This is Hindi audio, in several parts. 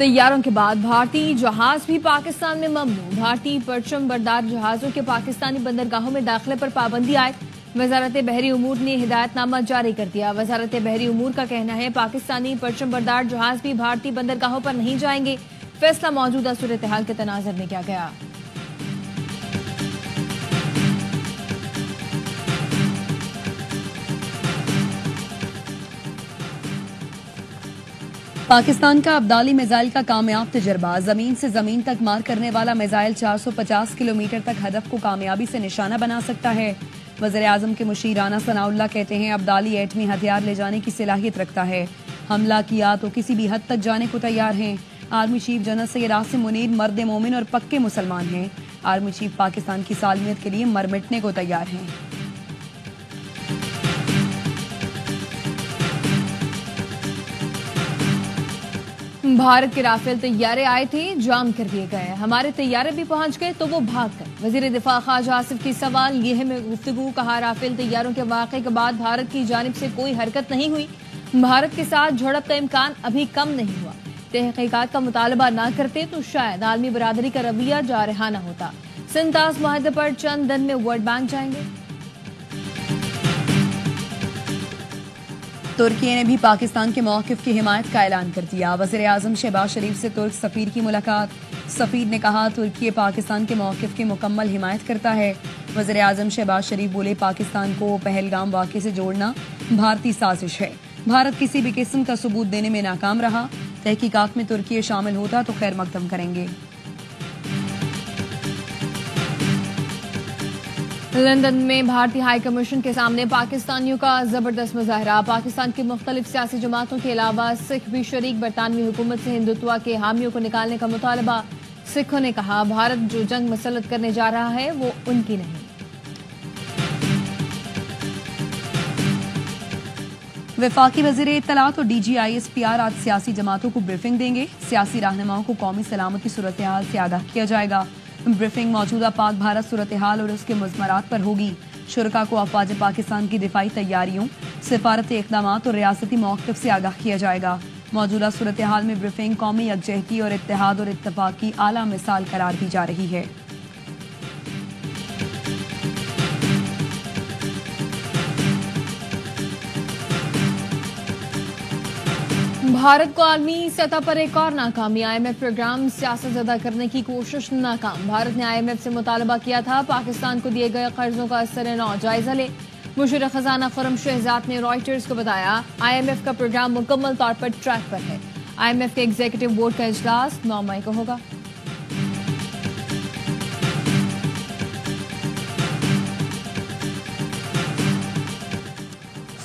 तैयारों के बाद भारतीय जहाज भी पाकिस्तान में ममनू। भारतीय परचम बरदार जहाजों के पाकिस्तानी बंदरगाहों में दाखिले पर पाबंदी आए। वजारत बहरी उमूर ने हिदायतनामा जारी कर दिया। वजारत बहरी उमूर का कहना है पाकिस्तानी परचम बरदार जहाज भी भारतीय बंदरगाहों पर नहीं जाएंगे। फैसला मौजूदा सूरत हाल के तनाजर में किया गया। पाकिस्तान का अब्दाली मिसाइल का कामयाब तजर्बा। जमीन से जमीन तक मार करने वाला मिसाइल 450 किलोमीटर तक हदफ को कामयाबी से निशाना बना सकता है। वज़ीर आज़म के मुशीर राना सनाउल्लाह कहते हैं अब्दाली एटमी हथियार ले जाने की सलाहियत रखता है। हमला किया तो किसी भी हद तक जाने को तैयार हैं। Army chief general Syed Asim Munir मर्द मोमिन और पक्के मुसलमान हैं। आर्मी चीफ पाकिस्तान की सालमियत के लिए मर मिटने को तैयार हैं। भारत के राफेल तैयारे आए थे, जाम कर दिए गए। हमारे तैयारे भी पहुंच गए तो वो भाग गए। वजीर दिफा ख्वाजा आसिफ की सवाल ये है में गुफ्तगू। कहा राफेल तैयारों के वाक़े के बाद भारत की जानिब से कोई हरकत नहीं हुई। भारत के साथ झड़प का इम्कान अभी कम नहीं हुआ। तहकीकात का मुतालबा न करते तो शायद आलमी बरादरी का रवैया जारहाना होता। सिंतास मुआहदे पर चंद दिन में वर्ल्ड बैंक जाएंगे। तुर्की ने भी पाकिस्तान के मौक़िफ़ की हिमायत का ऐलान कर दिया। वज़ीर आज़म शहबाज शरीफ से तुर्क सफ़ीर की मुलाकात। सफ़ीर ने कहा तुर्की पाकिस्तान के मौक़िफ़ की मुकम्मल हिमायत करता है। वज़ीर आज़म शहबाज शरीफ बोले पाकिस्तान को पहलगाम वाक़े से जोड़ना भारतीय साजिश है। भारत किसी भी किस्म का सबूत देने में नाकाम रहा। तहकीकात में तुर्की शामिल होता तो खैर मकदम करेंगे। लंदन में भारतीय हाई कमीशन के सामने पाकिस्तानियों का जबरदस्त मुजाहरा। पाकिस्तान की मुख्तलिफ सियासी जमातों के अलावा सिख भी शरीक। बरतानवी हुकूमत से हिंदुत्व के हामियों को निकालने का मुतालबा। सिखों ने कहा भारत जो जंग मुसल्लत करने जा रहा है वो उनकी नहीं। वफाकी वज़ीर इत्तलात और DGISPR आज सियासी जमातों को ब्रीफिंग देंगे। सियासी रहनुमाओं को कौमी सलामती सूरत हाल से आगाह किया जाएगा। ब्रीफिंग मौजूदा पाक भारत सूरत हाल और उसके मुज़मरात पर होगी। शुरका को अफवाज पाकिस्तान की दिफाई तैयारियों, सिफारती इक़दामात और रियासती मौक़िफ़ से आगाह किया जाएगा। मौजूदा सूरत हाल में ब्रीफिंग कौमी यकजहती और इत्तेहाद और इत्तफ़ाक़ की आला मिसाल करार दी जा रही है। भारत को आलमी सतह पर एक और नाकामी। IMF प्रोग्राम सियासत ज़दा करने की कोशिश नाकाम। भारत ने IMF से मुतालबा किया था पाकिस्तान को दिए गए कर्जों का असर-ए-नौ जायजा ले। मुशीर खजाना खुर्रम शहजाद ने रॉयटर्स को बताया IMF का प्रोग्राम मुकम्मल तौर पर ट्रैक पर है। IMF के एग्जीक्यूटिव बोर्ड का इजलास 9 मई को होगा।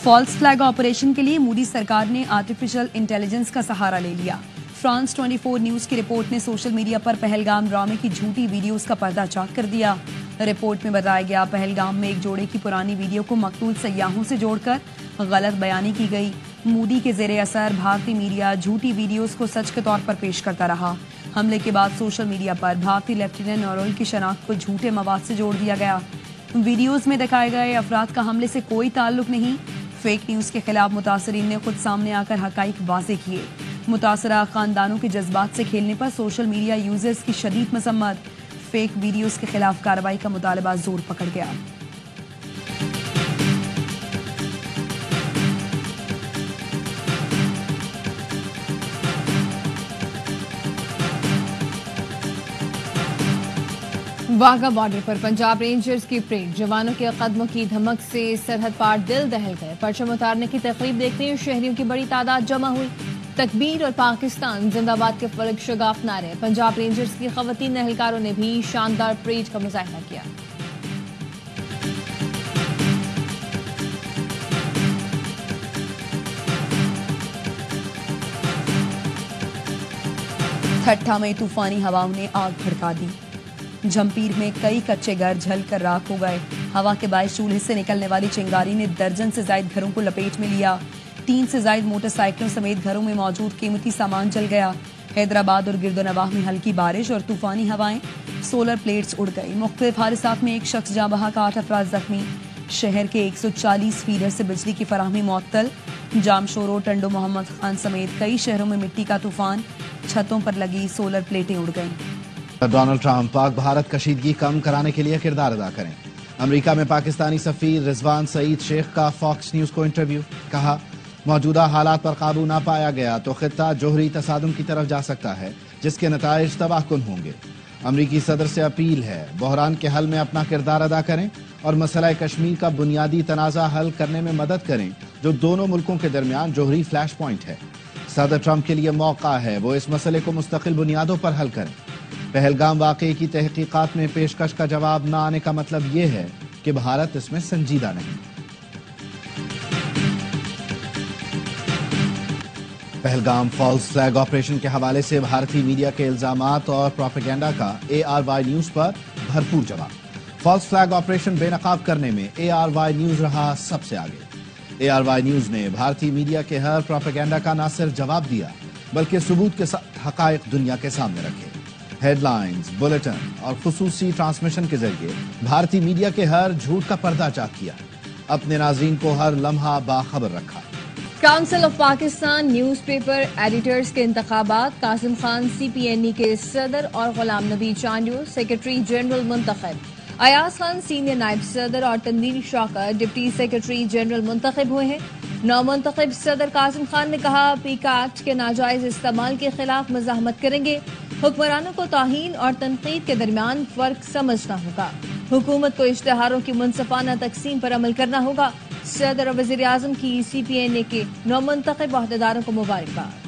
फॉल्स फ्लैग ऑपरेशन के लिए मोदी सरकार ने आर्टिफिशियल इंटेलिजेंस का सहारा ले लिया। फ्रांस 24 न्यूज की रिपोर्ट ने सोशल मीडिया पर पहलगाम ड्रामे की झूठी वीडियोस का पर्दाचाक कर दिया। रिपोर्ट में बताया गया पहलगाम में एक जोड़े की पुरानी वीडियो को मकतूल सयाहों से जोड़कर गलत बयानी की गई। मोदी के जेरे असर भारतीय मीडिया झूठी वीडियोस को सच के तौर पर पेश करता रहा। हमले के बाद सोशल मीडिया पर भारतीय लेफ्टिनेंट नरोल की शनाख्त को झूठे मवाद से जोड़ दिया गया। वीडियोज में दिखाए गए अफराद का हमले से कोई ताल्लुक नहीं। फेक न्यूज के खिलाफ मुतासरीन ने खुद सामने आकर हकाइक वाज़े किए। मुतासरा खानदानों के जज्बात से खेलने पर सोशल मीडिया यूजर्स की शदीद मसम्मत। फेक वीडियोस के खिलाफ कार्रवाई का मुतालबा जोर पकड़ गया। वाघा बॉर्डर पर पंजाब रेंजर्स की परेड। जवानों के कदमों की धमक से सरहद पार दिल दहल गए। परचम उतारने की तकरीब देखते हुए शहरियों की बड़ी तादाद जमा हुई। तकबीर और पाकिस्तान जिंदाबाद के फलक शगाफ नारे। पंजाब रेंजर्स की खवातीन एहलकारों ने भी शानदार परेड का मुजाहरा किया। ठट्ठा में तूफानी हवाओं ने आग भड़का दी। जमपीर में कई कच्चे घर जलकर राख हो गए। हवा के बायस चूल्हे से निकलने वाली चिंगारी ने दर्जन से ज्यादा घरों को लपेट में लिया। 3 से ज्यादा मोटरसाइकिलों समेत घरों में मौजूद कीमती सामान जल गया। हैदराबाद और गिरदोनवाह में हल्की बारिश और तूफानी हवाएं। सोलर प्लेट्स उड़ गई। मुख्तलिफ हादसात में एक शख्स जाँ बहक, 8 अफराद जख्मी। शहर के 140 फीडर से बिजली की फराहमी मुअत्तल। जामशोरो, टंडो मोहम्मद खान समेत कई शहरों में मिट्टी का तूफान, छतों पर लगी सोलर प्लेटें उड़ गईं। डोनाल्ड ट्रंप पाक भारत कशीदगी कम कराने के लिए किरदार अदा करें। अमेरिका में पाकिस्तानी सफीर रिजवान सईद शेख का फॉक्स न्यूज को इंटरव्यू। कहा, मौजूदा हालात पर काबू ना पाया गया तो खित्ता जोहरी तसादुम की तरफ जा सकता है, जिसके नताइज तबाहकुन होंगे। अमरीकी सदर से अपील है, बहरान के हल में अपना किरदार अदा करें और मसला कश्मीर का बुनियादी तनाज़ा हल करने में मदद करें, जो दोनों मुल्कों के दरमियान जोहरी फ्लैश पॉइंट है। सदर ट्रंप के लिए मौका है वो इस मसले को मुस्तकिल बुनियादों पर हल करें। पहलगाम वाक़े की तहकीकात में पेशकश का जवाब न आने का मतलब ये है कि भारत इसमें संजीदा नहीं। पहलगाम फॉल्स फ्लैग ऑपरेशन के हवाले से भारतीय मीडिया के इल्जामात और प्रोपेगेंडा का ARY न्यूज पर भरपूर जवाब। फॉल्स फ्लैग ऑपरेशन बेनकाब करने में ARY न्यूज रहा सबसे आगे। ARY न्यूज ने भारतीय मीडिया के हर प्रोपेगेंडा का न सिर्फ जवाब दिया, बल्कि सबूत के साथ हकायक दुनिया के सामने रखे। हेडलाइंस, बुलेटिन और खुसूसी ट्रांसमिशन के जरिए भारतीय मीडिया के हर झूठ का पर्दा चाक किया, अपने नाज़रीन को हर लम्हा बाखबर रखा। Council of Pakistan newspaper editors के इंतखाबात, कासिम खान CPNE के सदर और गुलाम नबी चांडियो सेक्रेटरी जनरल मुंतखब। अयाज खान सीनियर नायब सदर और Tanveer Shaukat deputy secretary general मुंतखब हुए हैं। नौमुंतखब सदर कासिम खान ने कहा, पीकाट के नाजायज इस्तेमाल के खिलाफ मज़ाहमत करेंगे। हुक्मरानों को तौहीन और तनकीद के दरमियान फर्क समझना होगा। हुकूमत को इश्तेहारों की मुनसफाना तकसीम पर अमल करना होगा। सदर और वज़ीर आज़म की CPNA के नौमुंतखब अहदेदारों को मुबारकबाद।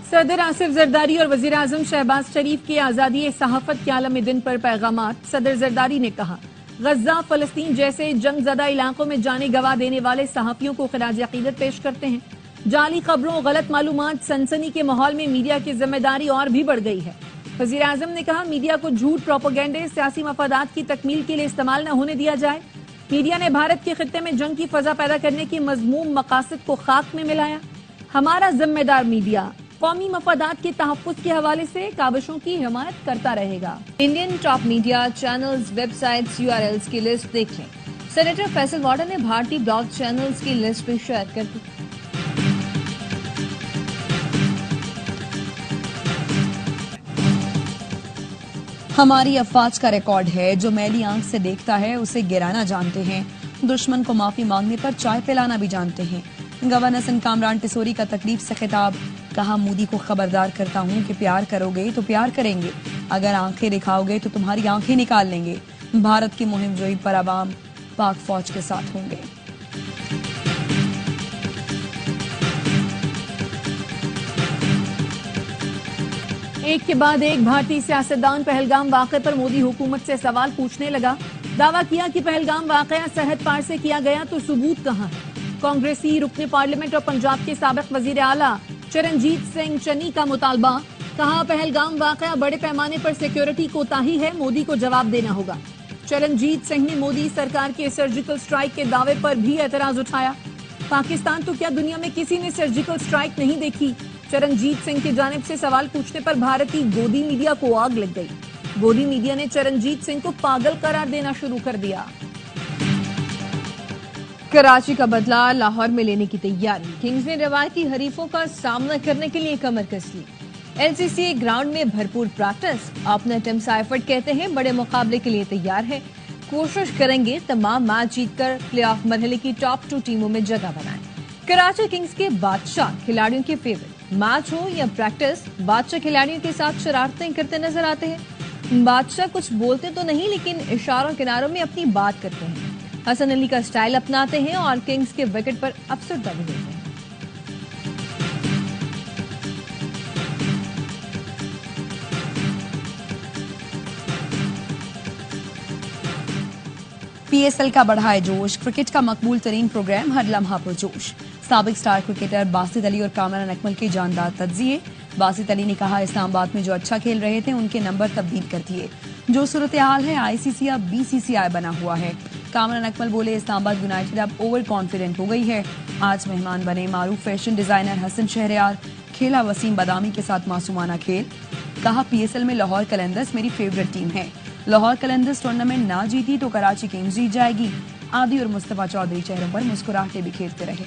सदर आसिफ जरदारी और वज़ीर आज़म शहबाज शरीफ के आज़ादी सहाफ़त के आलमी दिन पर पैगामात। सदर जरदारी ने कहा, गज़ा, फ़लस्तीन जैसे जंगज़दा इलाकों में जाने गंवा देने वाले सहाफ़ियों को खिराज अक़ीदत पेश करते हैं। जाली खबरों, गलत मालूमात, सनसनी के माहौल में मीडिया की जिम्मेदारी और भी बढ़ गई है। वज़ीर आज़म ने कहा, मीडिया को झूठ, प्रोपेगेंडे, सियासी मफादात की तकमील के लिए इस्तेमाल न होने दिया जाए। मीडिया ने भारत के खित्ते में जंग की फजा पैदा करने की मज़मूम मकासद को खाक में मिलाया। हमारा जिम्मेदार मीडिया कौमी मफादात के तहफ़्फ़ुज़ के हवाले से काविशों की हिमायत करता रहेगा। Indian top media channels websites URLs की लिस्ट देख लें। सेनेटर फैसल वार्डन ने भारतीय ब्लॉग चैनल्स की लिस्ट भी शेयर कर दी। हमारी अफवाज का रिकॉर्ड है, जो मैली आंख से देखता है उसे गिराना जानते हैं, दुश्मन को माफी मांगने पर चाय पिलाना भी जानते हैं। गवर्नर सिंध कामरान टिसोरी का तकलीफ से खिताब। कहा, मोदी को खबरदार करता हूं कि प्यार करोगे तो प्यार करेंगे, अगर आंखें दिखाओगे तो तुम्हारी आंखें निकाल लेंगे। भारत की मुहिम जोई पर अवाम पाक फौज के साथ होंगे। एक के बाद एक भारतीय सियासतदान पहलगाम वाक़े पर मोदी हुकूमत से सवाल पूछने लगा। दावा किया कि पहलगाम वाक़या सरहद पार से किया गया तो सबूत कहां है। कांग्रेसी रुकने पार्लियामेंट और पंजाब के साबिक वजीर आला चरणजीत सिंह चन्नी का मुतालबा। कहा, पहलगाम वाक़या बड़े पैमाने पर सिक्योरिटी कोताही है, मोदी को जवाब देना होगा। चरणजीत सिंह ने मोदी सरकार के सर्जिकल स्ट्राइक के दावे पर भी एतराज उठाया। पाकिस्तान तो क्या, दुनिया में किसी ने सर्जिकल स्ट्राइक नहीं देखी। चरणजीत सिंह की जानिब से सवाल पूछने पर भारतीय गोदी मीडिया को आग लग गई। गोदी मीडिया ने चरणजीत सिंह को पागल करार देना शुरू कर दिया। कराची का बदला लाहौर में लेने की तैयारी। किंग्स ने रवायती हरीफों का सामना करने के लिए कमर कस ली। LCCA ग्राउंड में भरपूर प्रैक्टिस। अपना टिम साइफर्ट कहते हैं, बड़े मुकाबले के लिए तैयार है, कोशिश करेंगे तमाम मैच जीतकर प्लेऑफ मरहले की टॉप 2 टीमों में जगह बनाएं। कराची किंग्स के बादशाह खिलाड़ियों के फेवरेट। मैच हो या प्रैक्टिस, बादशाह खिलाड़ियों के साथ शरारतें करते नजर आते हैं। बादशाह कुछ बोलते तो नहीं, लेकिन इशारों किनारों में अपनी बात करते हैं। हसन अली का स्टाइल अपनाते हैं और किंग्स के विकेट पर अफसरदा भी होते हैं। PSL का बढ़ाए जोश, क्रिकेट का मकबूल तरीन प्रोग्राम, हर लम्हा पुरजोश। साबिक स्टार क्रिकेटर बासित अली और कामरान अकमल के जानदार तज्जिए। बासित अली ने कहा, इस्लामाबाद में जो अच्छा खेल रहे थे उनके नंबर तब्दील कर दिए। जो सूरत हाल है, ICC अब BCCI बना हुआ है। कामरान अकमल बोले, इस्लामाबाद यूनाइटेड अब ओवर कॉन्फिडेंट हो गई है। आज मेहमान बने मारूफ फैशन डिजाइनर हसन शहरयार, खेला वसीम बदामी के साथ मासूमाना खेल। कहा पीएसएल में लाहौर कलंदर्स मेरी फेवरेट टीम है। लाहौर कलंदर्स टूर्नामेंट ना जीती तो कराची किंग्स जीत जाएगी। आदि और मुस्तफा चौधरी चेहरों पर मुस्कुराहटें बिखेरते रहे।